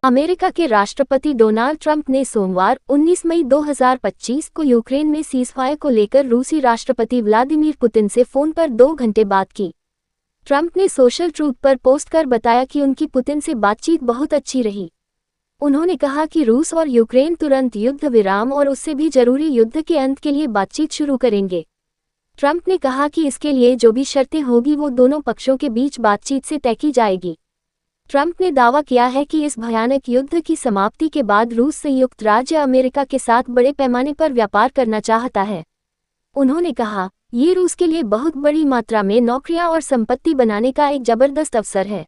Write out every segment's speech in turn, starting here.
America के राष्ट्रपति Donald Trump ने सोमवार 19 मई 2025 को यूक्रेन में सीज़फायर को लेकर रूसी राष्ट्रपति व्लादिमीर पुतिन से फोन पर 2 घंटे बात की। ट्रंप ने सोशल ट्रूथ पर पोस्ट कर बताया कि उनकी पुतिन से बातचीत बहुत अच्छी रही। उन्होंने कहा कि रूस और यूक्रेन तुरंत युद्ध विराम और उससे भी जरूरी युद्ध के अंत के लिए बातचीत शुरू करेंगे। ट्रंप ने कहा कि इसके लिए जो भी शर्तें होगी वो दोनों पक्षों के बीच बातचीत से तय की जाएगी। ट्रंप ने दावा किया है कि इस भयानक युद्ध की समाप्ति के बाद रूस संयुक्त राज्य अमेरिका के साथ बड़े पैमाने पर व्यापार करना चाहता है। उन्होंने कहा, ये रूस के लिए बहुत बड़ी मात्रा में नौकरियां और संपत्ति बनाने का एक जबरदस्त अवसर है।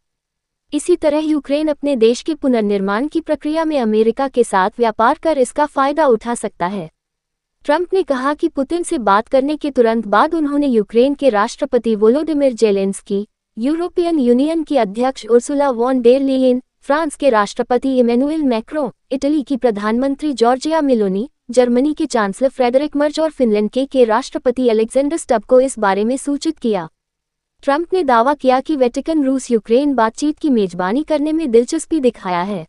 इसी तरह यूक्रेन अपने देश के पुनर्निर्माण की प्रक्रिया में अमेरिका के साथ व्यापार कर इसका फायदा उठा सकता है। ट्रंप ने कहा कि पुतिन से बात करने के तुरंत बाद उन्होंने यूक्रेन के राष्ट्रपति वोलोदिमिर ज़ेलेंस्की, यूरोपियन यूनियन की अध्यक्ष Ursula von der Leyen, France के राष्ट्रपति इमैनुएल मैक्रों, इटली की प्रधानमंत्री जॉर्जिया मेलोनी, जर्मनी के चांसलर फ्रेडरिक मर्ज और फिनलैंड के राष्ट्रपति अलेक्जेंडर स्टब को इस बारे में सूचित किया। ट्रंप ने दावा किया कि वेटिकन रूस यूक्रेन बातचीत की मेजबानी करने में दिलचस्पी दिखाया है।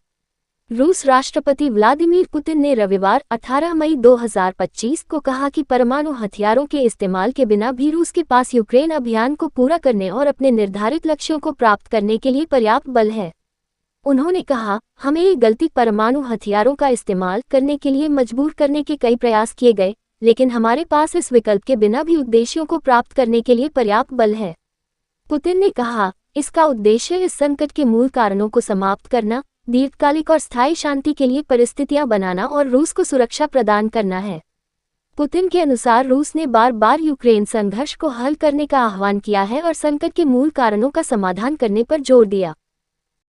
रूस राष्ट्रपति व्लादिमीर पुतिन ने रविवार 18 मई 2025 को कहा कि परमाणु हथियारों के इस्तेमाल के बिना भी रूस के पास यूक्रेन अभियान को पूरा करने और अपने निर्धारित लक्ष्यों को प्राप्त करने के लिए पर्याप्त बल है। उन्होंने कहा, हमें ये गलती परमाणु हथियारों का इस्तेमाल करने के लिए मजबूर करने के कई प्रयास किए गए, लेकिन हमारे पास इस विकल्प के बिना भी उद्देश्यों को प्राप्त करने के लिए पर्याप्त बल है। पुतिन ने कहा, इसका उद्देश्य इस संकट के मूल कारणों को समाप्त करना, दीर्घकालिक और स्थायी शांति के लिए परिस्थितियां बनाना और रूस को सुरक्षा प्रदान करना है। पुतिन के अनुसार रूस ने बार बार यूक्रेन संघर्ष को हल करने का आह्वान किया है और संकट के मूल कारणों का समाधान करने पर जोर दिया।